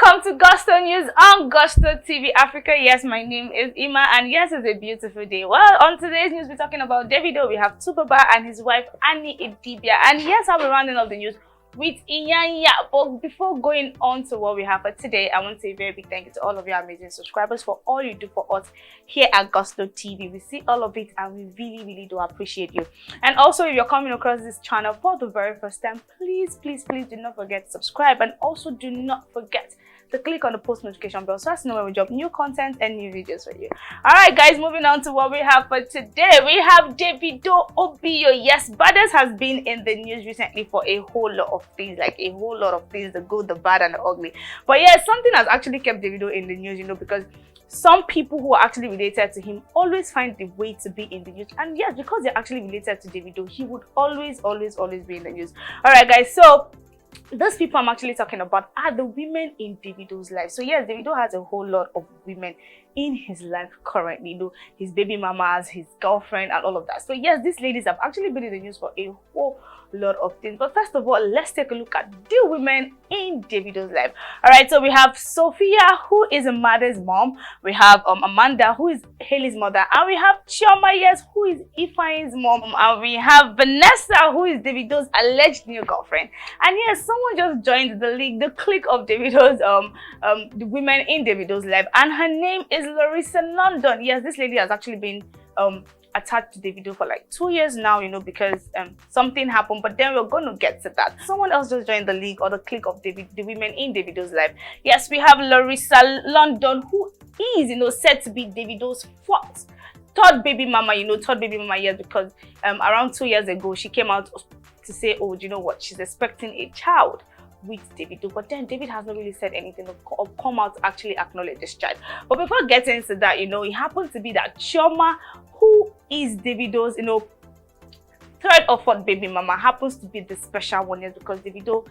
Welcome to Gusto News on Gusto TV Africa. Yes, my name is Ima, and yes, it's a beautiful day. Well, on today's news, we're talking about DAVIDO. We have 2Baba and his wife, Idibia. And yes, I'll be rounding up the news with Iyanya. But before going on to what we have for today, I want to say a very big thank you to all of your amazing subscribers for all you do for us here at Gusto TV. We see all of it and we really do appreciate you. And also, if you're coming across this channel for the very first time, please do not forget to subscribe, and also do not forget to click on the post notification bell so as to know when we drop new content and new videos for you. Alright guys, moving on to what we have for today. We have DAVIDO Obio. Yes, Brothers has been in the news recently for a whole lot of things, like a whole lot of things, the good, the bad and the ugly. But yes, something has actually kept DAVIDO in the news, you know, because some people who are actually related to him always find the way to be in the news. And yes, because they're actually related to DAVIDO, he would always be in the news. Alright guys, so those people I'm actually talking about are the women in DAVIDO's life. So yes, DAVIDO has a whole lot of women in his life currently, you know, his baby mamas, his girlfriend and all of that. So yes, these ladies have actually been in the news for a whole lot of things. But first of all, let's take a look at the women in DAVIDO's life. All right, so we have Sophia, who is Amade's mom. We have Amanda, who is Haley's mother, and we have Chioma, yes, who is Ifeanyi's mom, and we have Vanessa, who is DAVIDO's alleged new girlfriend. And yes, someone just joined the league, the clique of DAVIDO's the women in DAVIDO's life, and her name is Larissa London. Yes, this lady has actually been attached to DAVIDO for like 2 years now, you know, because something happened, but then we're going to get to that. Someone else just joined the league or the clique of the women in DAVIDO's life. Yes, we have Larissa London, who is, you know, said to be DAVIDO's third baby mama, you know, third baby mama, yes, because around 2 years ago, she came out to say, oh, do you know what, she's expecting a child with DAVIDO, but then David has not really said anything or come out to actually acknowledge this child. But before getting into that, you know, it happens to be that Chioma, who is DAVIDO's, you know, third or fourth baby mama, happens to be the special one, yes, because DAVIDO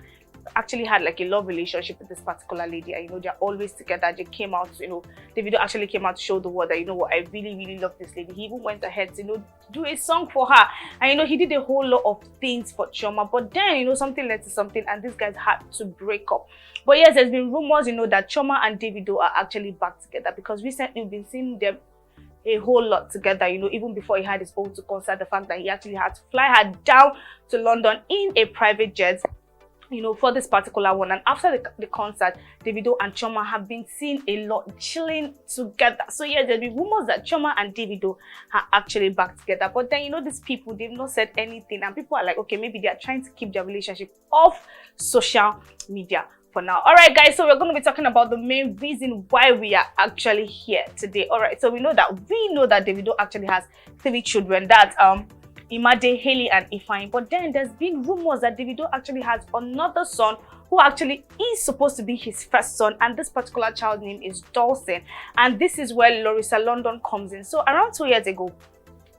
actually had like a love relationship with this particular lady, and you know, they're always together. They came out, you know, DAVIDO actually came out to show the world that, you know what, I really love this lady. He even went ahead to, you know, do a song for her, and you know, he did a whole lot of things for Chioma. But then, you know, something led to something, and these guys had to break up. But yes, there's been rumors, you know, that Chioma and DAVIDO are actually back together, because recently we've been seeing them a whole lot together, you know, even before he had his own concert, the fact that he actually had to fly her down to London in a private jet, you know, for this particular one. And after the concert, DAVIDO and Chioma have been seen a lot chilling together. So yeah, there'll be rumors that Chioma and DAVIDO are actually back together. But then, you know, these people, they've not said anything, and people are like, okay, maybe they are trying to keep their relationship off social media for now. All right guys, so we're going to be talking about the main reason why we are actually here today. All right, so we know that DAVIDO actually has 3 children. That's Imade, Haley and Ifeanyi. But then there's been rumors that DAVIDO actually has another son who actually is supposed to be his first son, and this particular child's name is Dawson. And this is where Larissa London comes in. So around 2 years ago,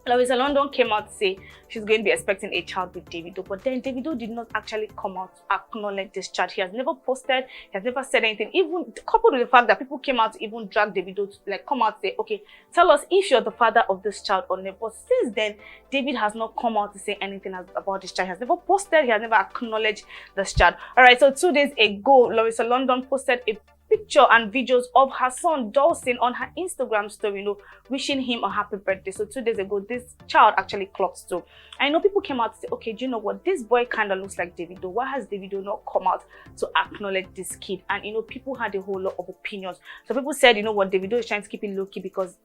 Larissa London came out to say she's going to be expecting a child with DAVIDO, but then DAVIDO did not actually come out to acknowledge this child. He has never posted, he has never said anything, even coupled with the fact that people came out to even drag DAVIDO to like come out and say, okay, tell us if you're the father of this child or not. But since then, David has not come out to say anything about this child. He has never posted, he has never acknowledged this child. All right, so 2 days ago, Larissa London posted a picture and videos of her son Dawson on her Instagram story, you know, wishing him a happy birthday. So 2 days ago, this child actually clocked 2. I know people came out to say, okay, do you know what, this boy kind of looks like DAVIDO. Why has DAVIDO not come out to acknowledge this kid? And you know, people had a whole lot of opinions. So people said, you know what, DAVIDO is trying to keep it low-key because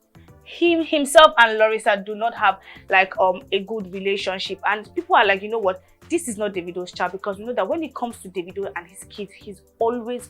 himself and Larissa do not have like a good relationship. And people are like, you know what, this is not DAVIDO's child, because we know that when it comes to DAVIDO and his kids, he's always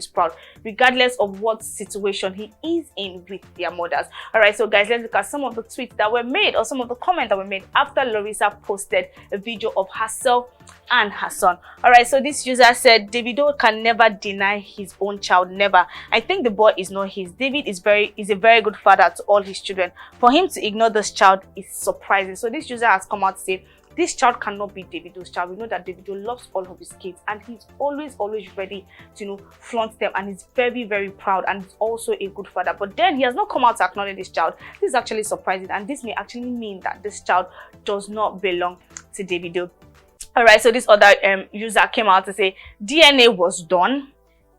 proud, regardless of what situation he is in with their mothers. All right, so guys, let's look at some of the tweets that were made, or some of the comments that were made after Larissa posted a video of herself and her son. All right, so this user said DAVIDO can never deny his own child, never. I think the boy is not his. David is a very good father to all his children. For him to ignore this child is surprising. So this user has come out to say this child cannot be DAVIDO's child. We know that DAVIDO loves all of his kids, and he's always ready to, you know, flaunt them, and he's very proud, and he's also a good father. But then he has not come out to acknowledge this child. This is actually surprising, and this may actually mean that this child does not belong to DAVIDO. All right, so this other user came out to say DNA was done.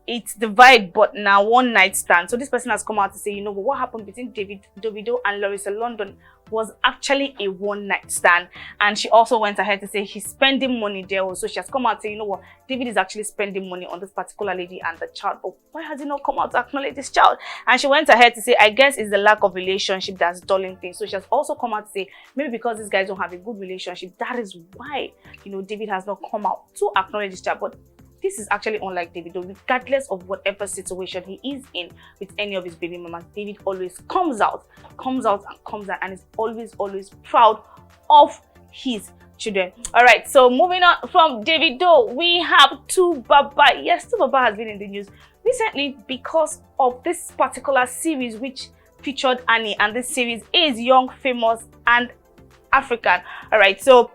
it's divide, but now one night stand. So this person has come out to say, you know what happened between Davido and Larissa London was actually a one night stand. And she also went ahead to say he's spending money there also. She has come out to say, you know what, David is actually spending money on this particular lady and the child, but why has he not come out to acknowledge this child? And she went ahead to say, I guess it's the lack of relationship that's dulling things. So she has also come out to say, maybe because these guys don't have a good relationship, that is why, you know, David has not come out to acknowledge this child. But this is actually unlike Davido. Regardless of whatever situation he is in with any of his baby mamas, David always comes out and is always proud of his children. All right, so moving on from Davido, we have 2Baba. Yes, 2Baba has been in the news recently because of this particular series which featured Annie, and this series is Young, Famous and African. All right, so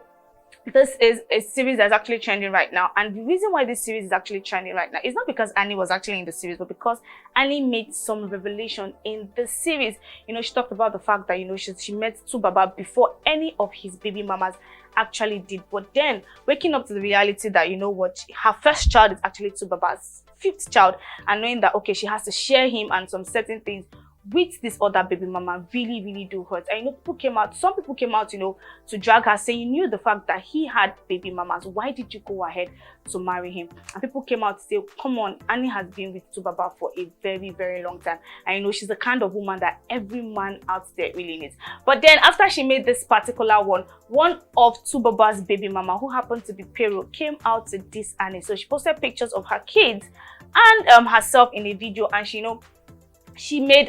this is a series that's actually trending right now, and the reason why this series is actually trending right now is not because Annie was actually in the series, but because Annie made some revelation in the series. You know, she talked about the fact that, you know, she met 2Baba before any of his baby mamas actually did, but then waking up to the reality that, you know what, her first child is actually 2Baba's fifth child, and knowing that, okay, she has to share him and some certain things with this other baby mama really do hurt. And you know, some people came out, you know, to drag her, saying, you knew the fact that he had baby mamas, why did you go ahead to marry him? And people came out to say, come on, Annie has been with 2Baba for a very long time, and you know, she's the kind of woman that every man out there really needs. But then after she made this particular one of 2Baba's baby mama, who happened to be Pero, came out to diss Annie. So she posted pictures of her kids and herself in a video, and she made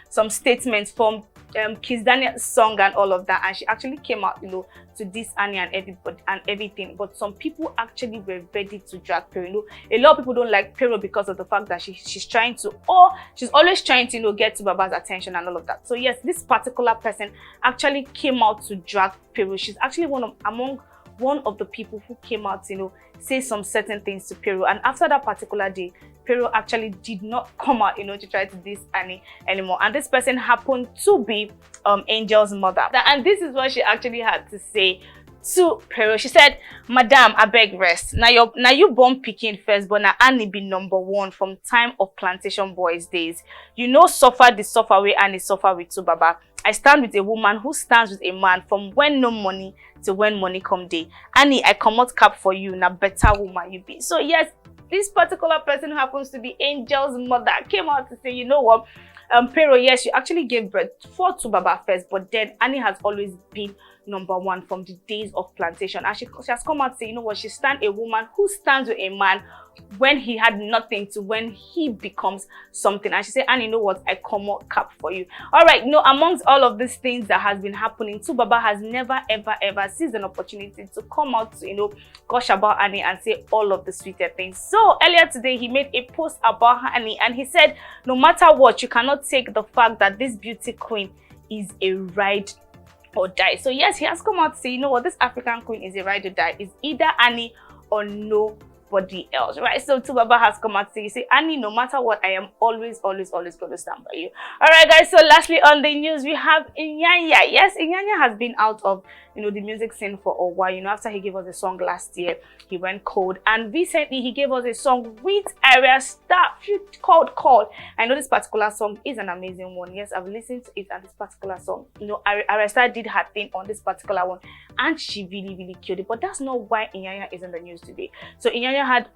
some statements from Kizz Daniel's song and all of that, and she actually came out, you know, to diss Annie and everybody and everything. But some people actually were ready to drag Pero. You know, a lot of people don't like Pero because of the fact that she's always trying to, you know, get 2Baba's attention and all of that. So yes, this particular person actually came out to drag Pero. She's actually among one of the people who came out to, you know, say some certain things to Pero. And after that particular day, Pero actually did not come out, you know, to try to diss Annie anymore. And this person happened to be Angel's mother. And this is what she actually had to say to Pero. She said, Madam, I beg rest. Now you born picking first, but now Annie be number one from time of Plantation Boys days. You know, suffer the suffer way Annie suffer with 2Baba. I stand with a woman who stands with a man from when no money to when money come day. Annie, I come out cap for you, now better woman you be. So yes, this particular person who happens to be Angel's mother came out to say, you know what, Pero, yes, you actually gave birth for 2Baba first, but then Annie has always been number one from the days of Plantation. And she has come out to say, you know what, she stands a woman who stands with a man when he had nothing to when he becomes something. And she said, and you know what, I come out cap for you. All right, you know, amongst all of these things that has been happening, 2Baba has never ever seized an opportunity to come out to, you know, gush about Annie and say all of the sweeter things. So earlier today, he made a post about Annie, and he said, no matter what, you cannot take the fact that this beauty queen is a ride or die. So yes, he has come out to say, you know what, this African queen is a ride or die. It's either Annie or nobody else, right? So 2Baba has come out to say, you say, Annie, no matter what, I am always going to stand by you. All right, guys. So lastly on the news, we have Iyanya. Yes, Iyanya has been out of, you know, the music scene for a while. You know, after he gave us a song last year, he went cold, and recently he gave us a song with Arya Star called Call. I know this particular song is an amazing one. Yes, I've listened to it, and this particular song, you know, Arya Star did her thing on this particular one, and she really killed it. But that's not why Iyanya is in the news today. So Iyanya had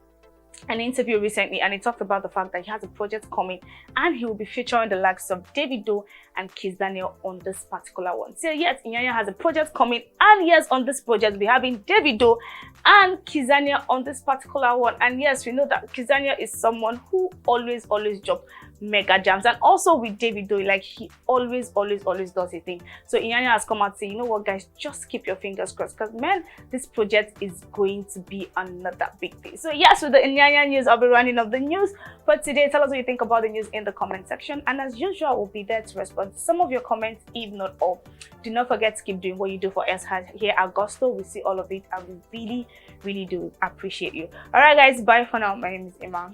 an interview recently, and he talked about the fact that he has a project coming, and he will be featuring the likes of Davido and Kizz Daniel on this particular one. So yes, Iyanya has a project coming, and yes, on this project we're having Davido and Kizz Daniel on this particular one. And yes, we know that Kizz Daniel is someone who always drop mega jams, and also with Davido, like, he always does a thing. So Iyanya has come out and say, you know what, guys, just keep your fingers crossed, because man, this project is going to be another big thing. So yes, with the Iyanya news, I'll be running up the news for today. Tell us what you think about the news in the comment section, and as usual, we'll be there to respond to some of your comments, if not all. Do not forget to keep doing what you do for us here at Gusto. We see all of it, and we really do appreciate you. All right, guys, bye for now. My name is Ima.